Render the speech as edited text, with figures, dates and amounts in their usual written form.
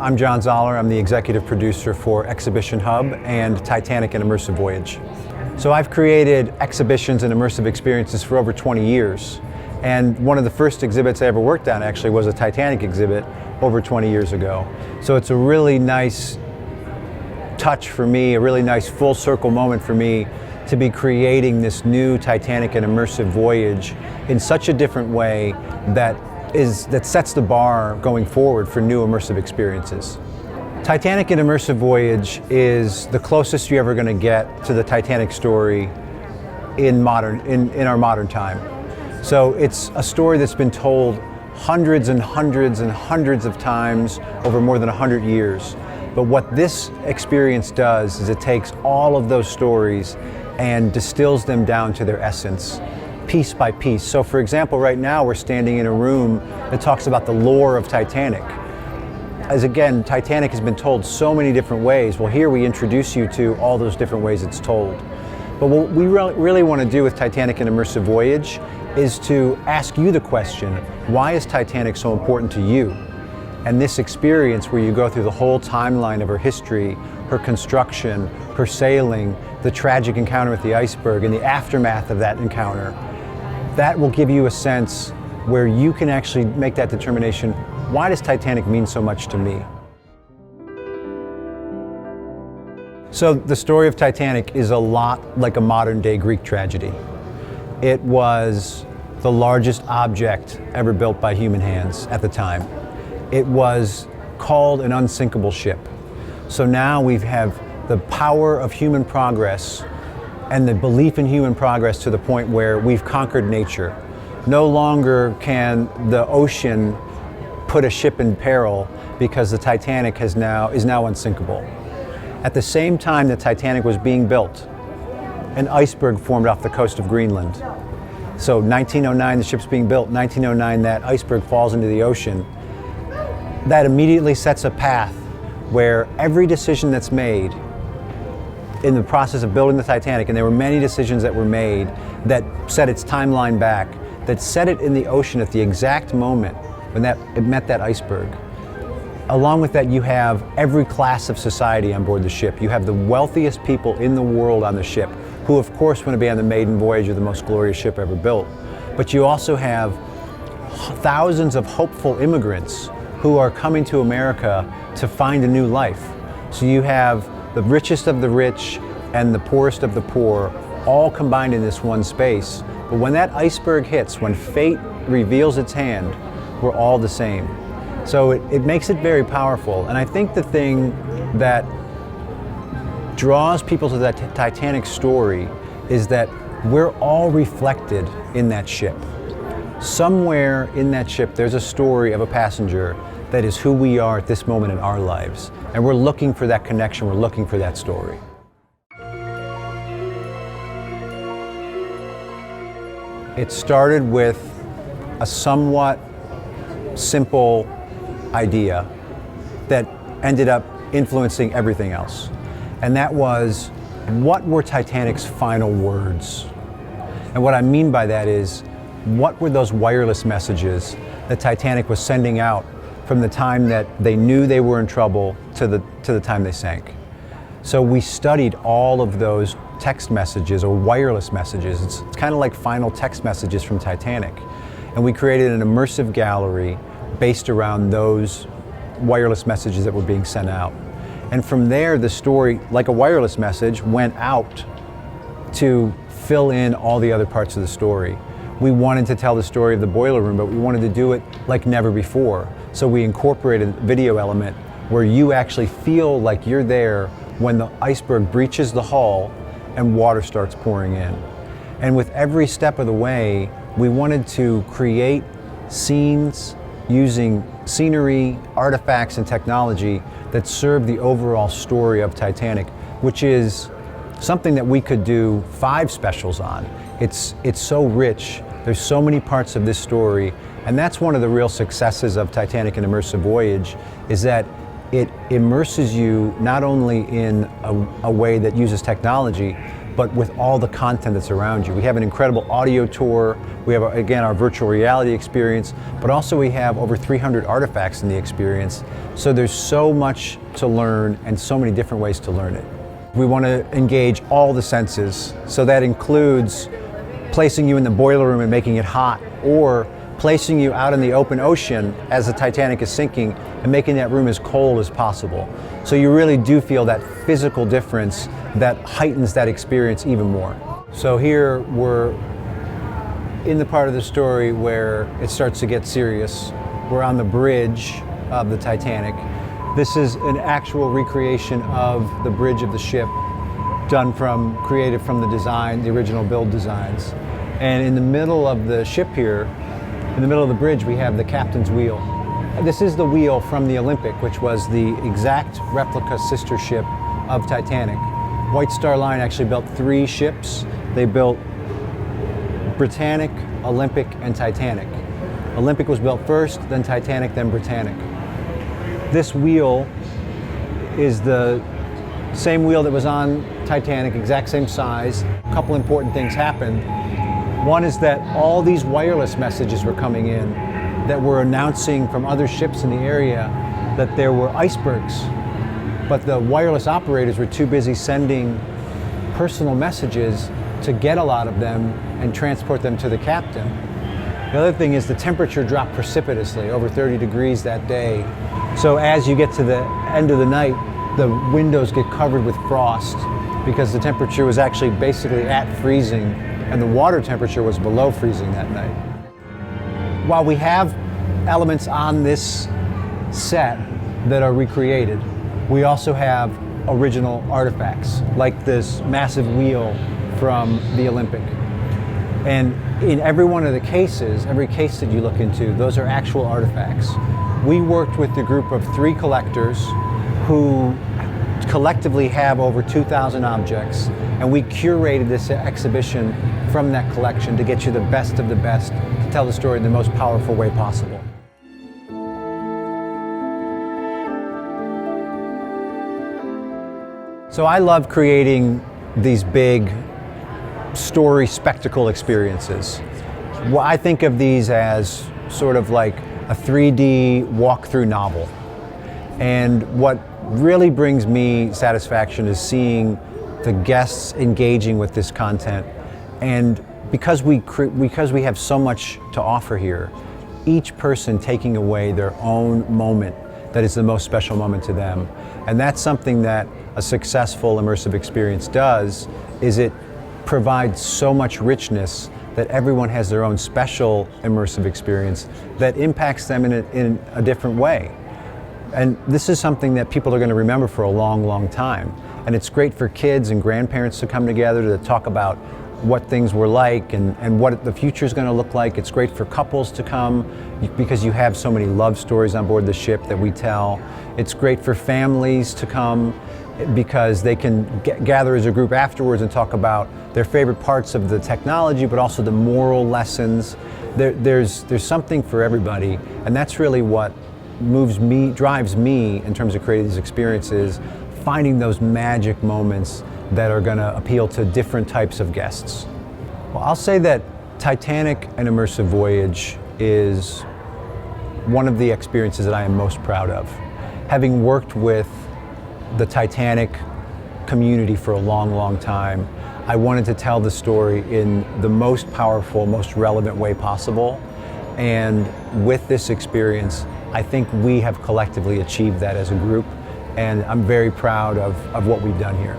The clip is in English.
I'm John Zaller. I'm the executive producer for Exhibition Hub and Titanic and Immersive Voyage. So I've created exhibitions and immersive experiences for over 20 years. And one of the first exhibits I ever worked on actually was a Titanic exhibit over 20 years ago. So it's a really nice touch for me, a really nice full circle moment for me to be creating this new Titanic and Immersive Voyage in such a different way that sets the bar going forward for new immersive experiences. Titanic and Immersive Voyage is the closest you're ever going to get to the Titanic story in our modern time. So it's a story that's been told hundreds and hundreds and hundreds of times over more than 100 years. But what this experience does is it takes all of those stories and distills them down to their essence, piece by piece. So for example, right now we're standing in a room that talks about the lore of Titanic. As again, Titanic has been told so many different ways. Well, here we introduce you to all those different ways it's told. But what we really want to do with Titanic and Immersive Voyage is to ask you the question, why is Titanic so important to you? And this experience where you go through the whole timeline of her history, her construction, her sailing, the tragic encounter with the iceberg, and the aftermath of that encounter, that will give you a sense where you can actually make that determination, why does Titanic mean so much to me? So the story of Titanic is a lot like a modern day Greek tragedy. It was the largest object ever built by human hands at the time. It was called an unsinkable ship. So now we have the power of human progress and the belief in human progress to the point where we've conquered nature. No longer can the ocean put a ship in peril because the Titanic is now unsinkable. At the same time the Titanic was being built, an iceberg formed off the coast of Greenland. So 1909, the ship's being built. 1909, that iceberg falls into the ocean. That immediately sets a path where every decision that's made in the process of building the Titanic, and there were many decisions that were made that set its timeline back, that set it in the ocean at the exact moment when it met that iceberg. Along with that, you have every class of society on board the ship. You have the wealthiest people in the world on the ship, who of course want to be on the maiden voyage of the most glorious ship ever built. But you also have thousands of hopeful immigrants who are coming to America to find a new life. So you have the richest of the rich and the poorest of the poor all combined in this one space. But when that iceberg hits, when fate reveals its hand, we're all the same. So it makes it very powerful. And I think the thing that draws people to that Titanic story is that we're all reflected in that ship. Somewhere in that ship there's a story of a passenger that is who we are at this moment in our lives. And we're looking for that connection, we're looking for that story. It started with a somewhat simple idea that ended up influencing everything else. And that was, what were Titanic's final words? And what I mean by that is, what were those wireless messages that Titanic was sending out from the time that they knew they were in trouble to the time they sank? So we studied all of those text messages or wireless messages. It's kind of like final text messages from Titanic. And we created an immersive gallery based around those wireless messages that were being sent out. And from there, the story, like a wireless message, went out to fill in all the other parts of the story. We wanted to tell the story of the boiler room, but we wanted to do it like never before. So we incorporated a video element where you actually feel like you're there when the iceberg breaches the hull and water starts pouring in. And with every step of the way, we wanted to create scenes using scenery, artifacts, and technology that serve the overall story of Titanic, which is something that we could do 5 specials on. It's so rich, there's so many parts of this story, and that's one of the real successes of Titanic and Immersive Voyage, is that it immerses you not only in a way that uses technology, but with all the content that's around you. We have an incredible audio tour. We have, again, our virtual reality experience, but also we have over 300 artifacts in the experience. So there's so much to learn and so many different ways to learn it. We want to engage all the senses. So that includes placing you in the boiler room and making it hot, or placing you out in the open ocean as the Titanic is sinking and making that room as cold as possible. So you really do feel that physical difference that heightens that experience even more. So here we're in the part of the story where it starts to get serious. We're on the bridge of the Titanic. This is an actual recreation of the bridge of the ship, created from the design, the original build designs. And in the middle of the ship here, in the middle of the bridge, we have the captain's wheel. This is the wheel from the Olympic, which was the exact replica sister ship of Titanic. White Star Line actually built 3 ships. They built Britannic, Olympic, and Titanic. Olympic was built first, then Titanic, then Britannic. This wheel is the same wheel that was on Titanic, exact same size. A couple important things happened. One is that all these wireless messages were coming in that were announcing from other ships in the area that there were icebergs, but the wireless operators were too busy sending personal messages to get a lot of them and transport them to the captain. The other thing is the temperature dropped precipitously, over 30 degrees that day. So as you get to the end of the night, the windows get covered with frost because the temperature was actually basically at freezing, and the water temperature was below freezing that night. While we have elements on this set that are recreated, we also have original artifacts, like this massive wheel from the Olympic. And in every one of the cases, every case that you look into, those are actual artifacts. We worked with a group of 3 collectors who collectively have over 2,000 objects, and we curated this exhibition from that collection to get you the best of the best, to tell the story in the most powerful way possible. So I love creating these big story spectacle experiences. Well, I think of these as sort of like a 3D walkthrough novel. And what really brings me satisfaction is seeing the guests engaging with this content. And because we have so much to offer here, each person taking away their own moment that is the most special moment to them. And that's something that a successful immersive experience does, is it provides so much richness that everyone has their own special immersive experience that impacts them in a different way. And this is something that people are going to remember for a long, long time. And it's great for kids and grandparents to come together to talk about what things were like and what the future is going to look like. It's great for couples to come because you have so many love stories on board the ship that we tell. It's great for families to come because they can gather as a group afterwards and talk about their favorite parts of the technology, but also the moral lessons. There's something for everybody, and that's really what drives me in terms of creating these experiences, finding those magic moments that are going to appeal to different types of guests. Well, I'll say that Titanic and Immersive Voyage is one of the experiences that I am most proud of. Having worked with the Titanic community for a long, long time, I wanted to tell the story in the most powerful, most relevant way possible. And with this experience, I think we have collectively achieved that as a group, and I'm very proud of what we've done here.